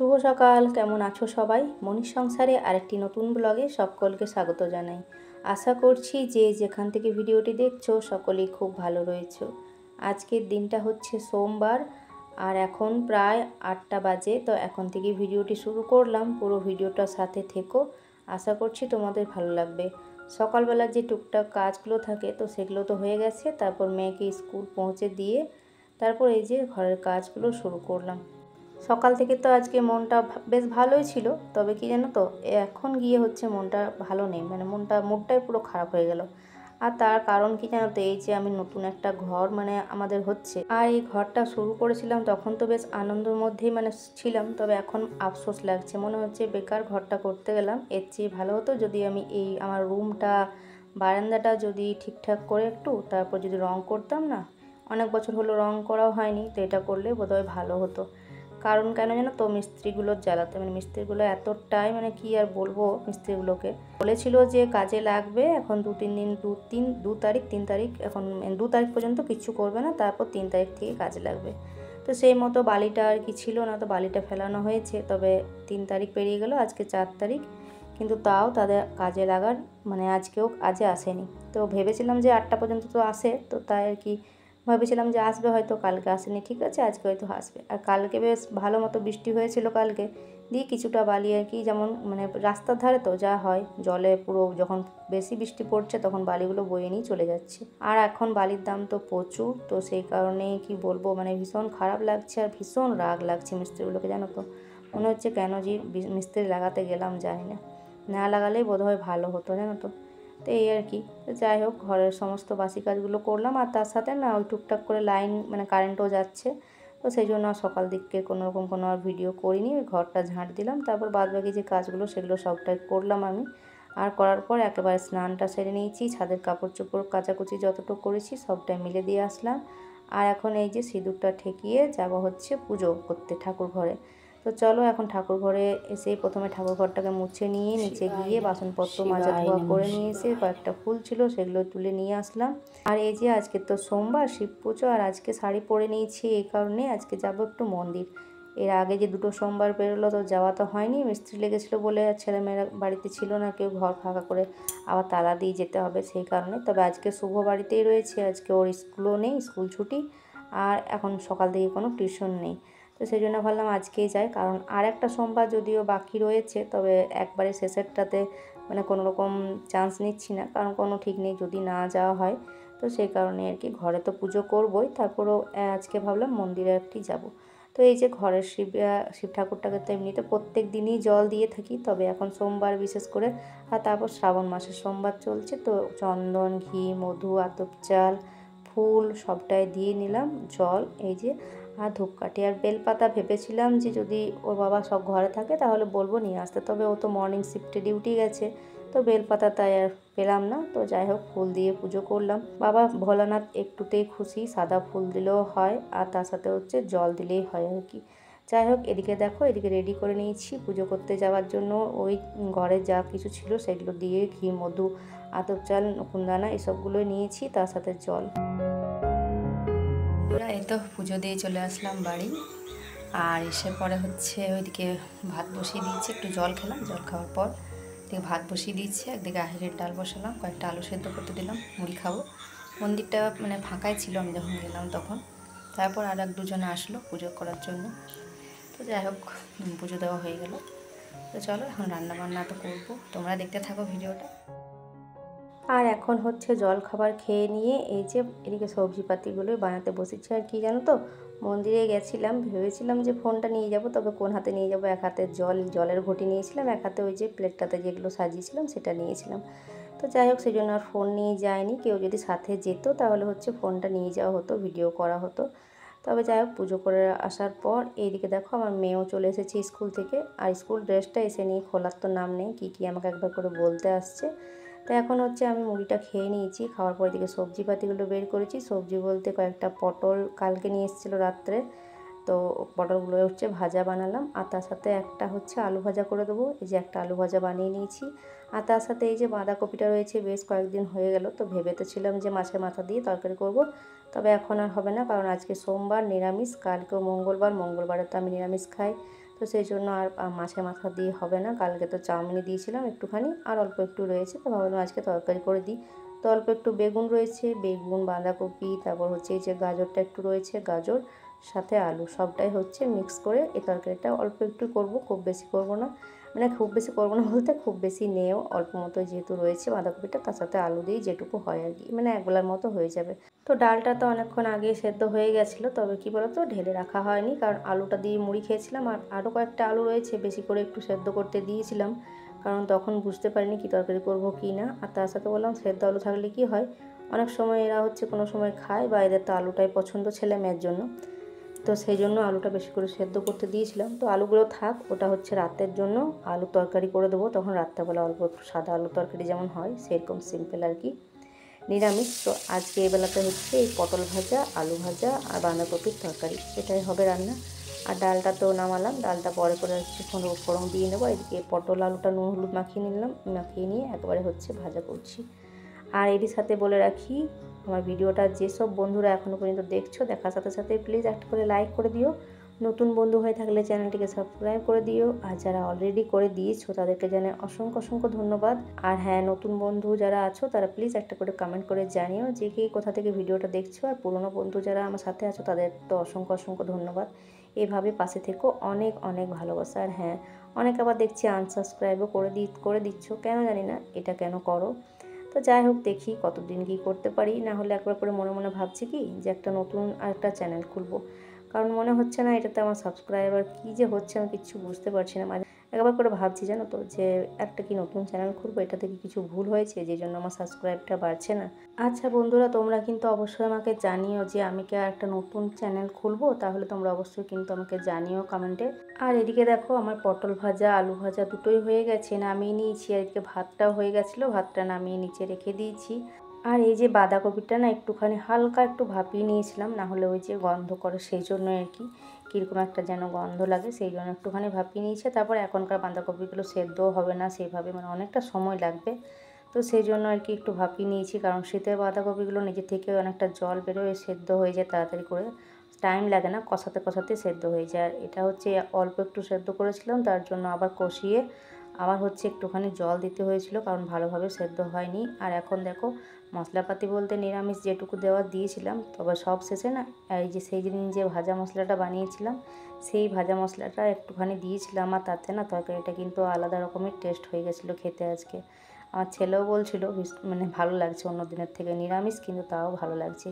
শুভ সকাল, কেমন আছো সবাই? মনীষ সংসারে আরেকটি নতুন ব্লগে সকলকে স্বাগত জানাই। আশা করছি যে যেখান থেকে ভিডিওটি দেখছো সকলেই খুব ভালো রয়েছো। আজকের দিনটা হচ্ছে সোমবার আর এখন প্রায় 8টা বাজে। তো এখন থেকে ভিডিওটি শুরু করলাম, পুরো ভিডিওটার সাথে থেকো, আশা করছি তোমাদের ভালো লাগবে। সকালবেলা যে টুকটাক কাজগুলো থাকে তো সেগুলো তো হয়ে গেছে, তারপর মেয়েকে স্কুল পৌঁছে দিয়ে তারপর এই যে ঘরের কাজগুলো শুরু করলাম। সকাল থেকে তো আজকে মনটা বেশ ভালোই ছিল, তবে কি জানো তো, এখন গিয়ে হচ্ছে মনটা ভালো নেই, মানে মুডটাই পুরো খারাপ হয়ে গেল। আর তার কারণ কি জানো তো, এই যে আমি নতুন একটা ঘর আমাদের হচ্ছে, আর এই ঘরটা শুরু করেছিলাম তখন তো বেশ আনন্দের মধ্যেই ছিলাম, তবে এখন আফসোস লাগছে, মনে হচ্ছে বেকার ঘরটা করতে গেলাম। এর চেয়ে ভালো হতো যদি আমি এই আমার রুমটা, বারান্দাটা যদি ঠিকঠাক করে একটু তারপর যদি রং করতাম না। অনেক বছর হলো রং করাও হয়নি, তো এটা করলে বোধহয় ভালো হতো। কারণ কেন জানো তো, মিস্ত্রিগুলোর জ্বালাতে, মিস্ত্রিগুলো এতটাই কি আর বলবো, মিস্ত্রিগুলোকে বলেছিল যে কাজে লাগবে এখন 2 তারিখ 3 তারিখ, এখন 2 তারিখ পর্যন্ত কিচ্ছু করবে না, তারপর 3 তারিখ থেকে কাজে লাগবে। তো সেই মতো বালিটা আর কি ছিল না, তো বালিটা ফেলানো হয়েছে, তবে 3 তারিখ পেরিয়ে গেল, আজকে 4 তারিখ, কিন্তু তাও তাদের কাজে লাগার আজে আসেনি। তো ভেবেছিলাম যে 8টা পর্যন্ত তো আসে, তো তাই আর কি ভেবেছিলাম যে আসবে, হয়তো কালকে আসেনি, ঠিক আছে আজকে হয়তো আসবে। আর কালকে বেশ ভালো মতো বৃষ্টি হয়েছিল কালকে, দিয়ে কিছুটা বালি আর কি, যেমন রাস্তার ধারে তো যা হয়, জলে পুরো যখন বেশি বৃষ্টি পড়ছে তখন বালিগুলো বয়ে নিয়ে চলে যাচ্ছে। আর এখন বালির দাম তো প্রচুর, তো সেই কারণে কি বলবো, ভীষণ খারাপ লাগছে আর ভীষণ রাগ লাগছে মিস্ত্রিগুলোকে, জানো তো। মনে হচ্ছে কেন যে মিস্ত্রি লাগাতে গেলাম, জানি না, না লাগালেই বোধহয় ভালো হতো, জানো তো। তো এই আর কি, তো যাই হোক, ঘরের সমস্ত বাসি কাজগুলো করলাম, আর তার সাথে না ওই টুকটাক করে লাইন কারেন্টও যাচ্ছে, তো সেই জন্য সকাল দিকে কোনোরকম কোনো আর ভিডিও করিনি। ওই ঘরটা ঝাঁট দিলাম, তারপর বাদবাকি যে কাজগুলো সেগুলো সবটাই করলাম আমি। আর করার পর একেবারে স্নানটা সেরে নিয়েছি, ছাদের কাপড় চোপড় কাচাকুচি যতটুকু করেছি সবটাই মিলে দিয়ে আসলাম। আর এখন এই যে সিঁদুরটা ঠেকিয়ে যাব হচ্ছে পুজো করতে ঠাকুর ঘরে। তো চলো এখন ঠাকুর ঘরে এসে প্রথমে ঠাকুর ঘরটাকে মুছে নিয়ে নিচে গিয়ে বাসনপত্র মাজা ধোয়া করে নিয়ে এসে কয়েকটা ফুল ছিল সেগুলো তুলে নিয়ে আসলাম। আর এই যে আজকে তো সোমবার, শিব পুজো, আর আজকে শাড়ি পরে নিয়েছি, এই কারণে আজকে যাব একটু মন্দির। এর আগে যে 2টো সোমবার বেরোলো তো যাওয়া তো হয়নি, মিস্ত্রি লেগেছিলো বলে, আর ছেলেমেয়েরা বাড়িতে ছিল না কেউ, ঘর ফাঁকা করে আবার তালা দিয়ে যেতে হবে, সেই কারণে। তবে আজকে শুভ বাড়িতেই রয়েছে, আজকে ওর স্কুলও নেই, স্কুল ছুটি, আর এখন সকাল থেকে কোনো টিউশন নেই, তো সেই জন্য ভাবলাম আজকেই যাই। কারণ আর একটা সোমবার যদিও বাকি রয়েছে, তবে একবারে শেষেরটাতে কোনো রকম চান্স নিচ্ছি না, কারণ কোনো ঠিক নেই যদি না যাওয়া হয়, তো সেই কারণে আর কি। ঘরে তো পুজো করবই, তারপরেও আজকে ভাবলাম মন্দিরে একটি যাব। তো এই যে ঘরের শিব ঠাকুরটাকে তো এমনিতে প্রত্যেক দিনই জল দিয়ে থাকি, তবে এখন সোমবার বিশেষ করে, আর তারপর শ্রাবণ মাসের সোমবার চলছে, তো চন্দন, ঘি, মধু, আতপ চাল, ফুল সবটাই দিয়ে নিলাম জল, এই যে, আর ধূপকাঠি আর বেলপাতা। ভেবেছিলাম যে যদি ওর বাবা সব ঘরে থাকে তাহলে বলবো নিয়ে আসতে, তবে ও তো মর্নিং শিফটে ডিউটি গেছে, তো বেলপাতা তাই আর পেলাম না। তো যাই হোক, ফুল দিয়ে পুজো করলাম। বাবা ভোলানাথ একটুতেই খুশি, সাদা ফুল দিলেও হয় আর তার সাথে হচ্ছে জল দিলেই হয় আর কি। যাই হোক, এদিকে দেখো, এদিকে রেডি করে নিয়েছি পুজো করতে যাওয়ার জন্য। ওই ঘরে যা কিছু ছিল সেগুলো দিয়ে, ঘি, মধু, আতপ চাল, নকুনদানা এসবগুলো নিয়েছি, তার সাথে জল। এই তো পুজো দিয়ে চলে আসলাম বাড়ি, আর এসে পরে হচ্ছে ওইদিকে ভাত বসিয়ে দিয়েছি, একটু জল খেলাম, জল খাওয়ার পর এদিকে ভাত বসিয়ে দিয়েছি, একদিকে আহেরের ডাল বসালাম, কয়েকটা আলু সেদ্ধ করতে দিলাম, মুড়ি খাবো। মন্দিরটা ফাঁকাই ছিল আমি যখন গেলাম তখন। তারপর আর 1-2 জন আসলো পুজো করার জন্য, তো যাই হোক পুজো দেওয়া হয়ে গেল। তো চলো এখন রান্নাবান্না তো করবো, তোমরা দেখতে থাকো ভিডিওটা। আর এখন হচ্ছে জল খাবার খেয়ে নিয়ে এই যে এদিকে সবজিপাতিগুলো বানাতে বসেছি। আর কি জানো তো, মন্দিরে গেছিলাম, ভেবেছিলাম যে ফোনটা নিয়ে যাব, তবে কোন হাতে নিয়ে যাব, এক হাতে জলের ঘটি নিয়েছিলাম, এক হাতে ওই যে প্লেটটাতে যেগুলো সাজিয়েছিলাম সেটা নিয়েছিলাম। তো যাই হোক, সেই জন্য আর ফোন নিয়ে যায়নি, কেউ যদি সাথে যেত তাহলে হচ্ছে ফোনটা নিয়ে যাওয়া হতো, ভিডিও করা হতো। তবে যাই হোক, পুজো করে আসার পর এইদিকে দেখো আমার মেয়েও চলে এসেছে স্কুল থেকে, আর স্কুল ড্রেসটা এসে নিয়ে খোলার তো নাম নেই, কী আমাকে একবার করে বলতে আসছে। তো এখন হচ্ছে আমি মুড়িটা খেয়ে নিয়েছি, খাওয়ার পর দিকে সবজিপাতিগুলো বের করেছি। সবজি বলতে কয়েকটা পটল কালকে নিয়ে এসেছিলো রাত্রে, তো পটলগুলো হচ্ছে ভাজা বানালাম, আর তার সাথে একটা হচ্ছে আলু ভাজা করে দেবো, এই যে একটা আলু ভাজা বানিয়ে নিয়েছি। আর তার সাথে এই যে বাঁধাকপিটা রয়েছে, বেশ কয়েকদিন হয়ে গেল, তো ভেবে তো ছিলাম যে মাছের মাথা দিয়ে তরকারি করব, তবে এখন আর হবে না, কারণ আজকে সোমবার নিরামিষ, কালকেও মঙ্গলবারে তো আমি নিরামিষ খাই, তো সেই জন্য আর মাছের মাথা দিয়ে হবে না, কালকে তো চাউমিনে দিয়েছিলাম একটুখানি, আর অল্প একটু রয়েছে, তো ভাবলাম আজকে তরকারি করে দিই। তো অল্প একটু বেগুন রয়েছে, বেগুন, বাঁধাকপি, তারপর হচ্ছে এই যে গাজরটা একটু রয়েছে, গাজর সাথে আলু সবটাই হচ্ছে মিক্স করে এই তরকারিটা অল্প একটু করব, খুব বেশি করব না। মানে খুব বেশি করবো না বলতে খুব বেশি নেও, অল্প মতো যেহেতু রয়েছে বাঁধাকপিটা, তার সাথে আলু দিয়ে যেটুকু হয় আর কি, মানে এক বেলার মতো হয়ে যাবে। তো ডালটা তো অনেকক্ষণ আগেই সেদ্ধ হয়ে গেছিলো, তবে কী বলতো ঢেলে রাখা হয়নি, কারণ আলুটা দিয়ে মুড়ি খেয়েছিলাম, আর আরও কয়েকটা আলু রয়েছে বেশি করে একটু সেদ্ধ করতে দিয়েছিলাম, কারণ তখন বুঝতে পারিনি কী তরকারি করবো কি না। আর তার সাথে বললাম সেদ্ধ আলু থাকলে কি হয়, অনেক সময় এরা হচ্ছে কোনো সময় খায়, বা এদের তো আলুটাই পছন্দ ছেলে মেয়ের জন্য, তো সেই জন্য আলুটা বেশি করে সেদ্ধ করতে দিয়েছিলাম। তো আলুগুলো থাক, ওটা হচ্ছে রাতের জন্য আলু তরকারি করে দেবো, তখন রাত্রেবেলা অল্প একটু সাদা আলু তরকারি যেমন হয় সেরকম সিম্পল আর কি, নিরামিষ। তো আজকে এই বেলাতে হচ্ছে এই পটল ভাজা, আলু ভাজা আর বাঁধাকপির তরকারি, এটাই হবে রান্না। আর ডালটা তো নামালাম, ডালটা পরে করে হচ্ছে ফোড়ন দিয়ে নেবো। এদিকে পটল আলুটা নুন হলুদ মাখিয়ে নিলাম, মাখিয়ে নিয়ে একবারে হচ্ছে ভাজা করছি। আর এরই সাথে বলে রাখি, আমার ভিডিওটা যেসব বন্ধুরা এখনও পর্যন্ত দেখছো, দেখার সাথে সাথে প্লিজ একটা করে লাইক করে দিও, নতুন বন্ধু হয়ে থাকলে চ্যানেলটিকে সাবস্ক্রাইব করে দিও, আর যারা অলরেডি করে দিয়েছো তাদেরকে জানাই অসংখ্য অসংখ্য ধন্যবাদ। আর হ্যাঁ, নতুন বন্ধু যারা আছো তারা প্লিজ একটা করে কমেন্ট করে জানিও যে কে কোথা থেকে ভিডিওটা দেখছো, আর পুরনো বন্ধু যারা আমার সাথে আছো তাদের তো অসংখ্য অসংখ্য ধন্যবাদ। এভাবে পাশে থেকো, অনেক অনেক ভালোবাসা। আর হ্যাঁ, অনেক আবার দেখছি আনসাবস্ক্রাইবও করে দিচ্ছ, কেন জানি না এটা কেন করো। তো যাই হোক, দেখি কতদিন কী করতে পারি, না হলে একবার করে মনে মনে ভাবছি কি যে একটা নতুন আরেকটা চ্যানেল খুলবো, কারণ মনে হচ্ছে না এটাতে আমার সাবস্ক্রাইবার কী যে হচ্ছে আমি কিচ্ছু বুঝতে পারছি না। একবার করে ভাবছি জানো তো যে একটা কি নতুন চ্যানেল খুলবো, এটাতে কি কিছু ভুল হয়েছে যে জন্য আমার সাবস্ক্রাইবটা বাড়ছে না। আচ্ছা বন্ধুরা, তোমরা কিন্তু অবশ্যই আমাকে জানিও যে আমি কি একটা নতুন চ্যানেল খুলবো, তাহলে তোমরা অবশ্যই কিন্তু আমাকে জানিও কমেন্টে। আর এদিকে দেখো আমার পটল ভাজা আলু ভাজা দুটোই হয়ে গেছে, নামিয়ে নিয়েছি। আর এদিকে ভাতটাও হয়ে গেছিলো, ভাতটা নামিয়ে নিচে রেখে দিয়েছি। আর এই যে বাঁধাকপিটা না একটুখানি হালকা একটু ভাপিয়ে নিয়েছিলাম, না হলে ওই যে গন্ধ করে সেই জন্য আর কি, কীরকম একটা যেন গন্ধ লাগে, সেই জন্য একটুখানি ভাপিয়ে নিয়েছে। তারপর এখনকার বাঁধাকপিগুলো সেদ্ধও হবে না সেভাবে, মানে অনেকটা সময় লাগবে, তো সেই জন্য আর কি একটু ভাপিয়ে নিয়েছি, কারণ শীতের বাঁধাকপিগুলো নিজে থেকে অনেকটা জল বেরোয়, সেদ্ধ হয়ে যায় তাড়াতাড়ি করে, টাইম লাগে না, কষাতে কষাতে সেদ্ধ হয়ে যায়। আর এটা হচ্ছে অল্প একটু সেদ্ধ করেছিলাম, তার জন্য আবার কষিয়ে আবার হচ্ছে একটুখানি জল দিতে হয়েছিল, কারণ ভালোভাবে সেদ্ধ হয়নি। আর এখন দেখো মশলাপাতি বলতে নিরামিষ যেটুকু দেওয়া দিয়েছিলাম, তবে সব শেষে না এই যে সেই দিন যে ভাজা মশলাটা বানিয়েছিলাম সেই ভাজা মশলাটা একটুখানি দিয়েছিলাম, আর তাতে না তরকারিটা কিন্তু আলাদা রকমের টেস্ট হয়ে গেছিলো খেতে আজকে। আমার ছেলেও বলছিল মানে ভালো লাগছে অন্য দিনের থেকে, নিরামিষ কিন্তু তাও ভালো লাগছে,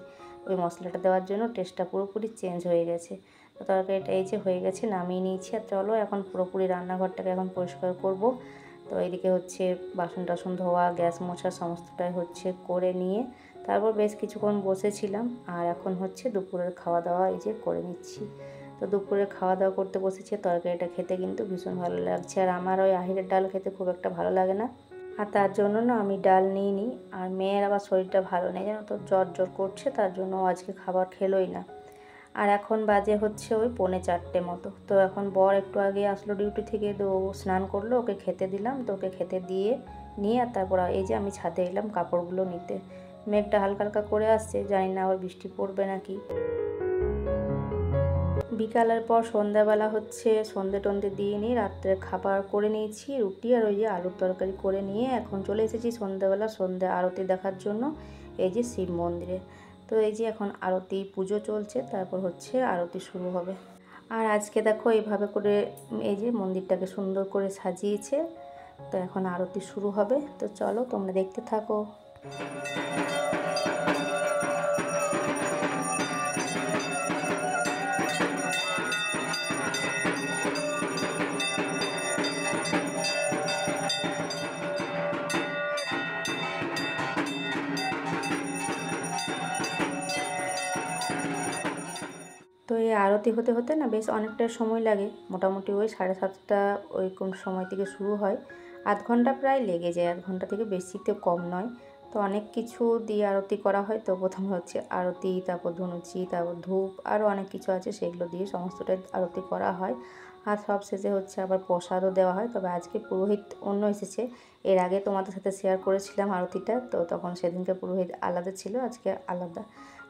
ওই মশলাটা দেওয়ার জন্য টেস্টটা পুরোপুরি চেঞ্জ হয়ে গেছে। তো তরকারিটা এই যে হয়ে গেছে, নামিয়ে নিয়েছি। আর চলো এখন পুরোপুরি রান্নাঘরটাকে এখন পরিষ্কার করব। তো এদিকে হচ্ছে বাসন টাসন ধোয়া, গ্যাস মোছা সমস্তটাই হচ্ছে করে নিয়ে তারপর বেশ কিছুক্ষণ বসেছিলাম। আর এখন হচ্ছে দুপুরের খাওয়া দাওয়া এই যে করে নিচ্ছি। তো দুপুরের খাওয়া দাওয়া করতে বসেছি, তরকারিটা খেতে কিন্তু ভীষণ ভালো লাগছে। আর আমার ওই আহিরের ডাল খেতে খুব একটা ভালো লাগে না, আর তার জন্য না আমি ডাল নিইনি। আর মেয়ের আবার শরীরটা ভালো নেই জানো তো, জ্বর জ্বর করছে, তার জন্য আজকে খাবার খেলোই না। আর এখন বাজে হচ্ছে ওই 3:45 মতো। তো এখন বর একটু আগে আসলো ডিউটি থেকে, তো স্নান করলো, ওকে খেতে দিলাম। তো ওকে খেতে দিয়ে নিয়ে আর তারপর এই যে আমি ছাদে এলাম কাপড়গুলো নিতে। মেঘটা হালকা হালকা করে আসছে, জানি না আবার বৃষ্টি পড়বে নাকি। বিকালের পর সন্ধ্যাবেলা হচ্ছে সন্ধে টন্ধে দিয়ে নিয়ে রাত্রে খাবার করে নিয়েছি, রুটি আর ওই যে আলুর তরকারি করে নিয়ে এখন চলে এসেছি সন্ধ্যাবেলা সন্ধ্যা আরতি দেখার জন্য এই যে শিব মন্দিরে। তো এই যে এখন আরতি পুজো চলছে, তারপর হচ্ছে আরতি শুরু হবে। আর আজকে দেখো এইভাবে করে এই যে মন্দিরটাকে সুন্দর করে সাজিয়েছে, তো এখন আরতি শুরু হবে। তো চলো তোমরা দেখতে থাকো। তো এই আরতি হতে হতে না বেশ অনেকটা সময় লাগে, মোটামুটি ওই 7:30 ওই কোন সময় থেকে শুরু হয়, আধ ঘন্টা প্রায় লেগে যায়, আধ ঘন্টা থেকে বেশিতে কম নয়। তো অনেক কিছু দিয়ে আরতি করা হয়। তো প্রথমে হচ্ছে আরতি, তারপর ধুনুচি, তারপর ধূপ, আরও অনেক কিছু আছে সেগুলো দিয়ে সমস্তটাই আরতি করা হয়। আর সব শেষে হচ্ছে আবার প্রসাদও দেওয়া হয়, তবে আজকে পুরোহিত অন্য এসেছে। এর আগে তোমাদের সাথে শেয়ার করেছিলাম আরতিটা, তো তখন সেদিনকে পুরোহিত আলাদা ছিল, আজকে আলাদা।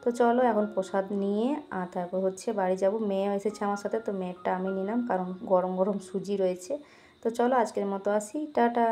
তো তো চলো এখন প্রসাদ নিয়ে আর তারপর হচ্ছে বাড়ি যাব। মেয়েও এসেছে আমার সাথে, তো মেয়েরটা আমি নিলাম কারণ গরম গরম সুজি রয়েছে। তো চলো আজকের মতো আসি, টাটা।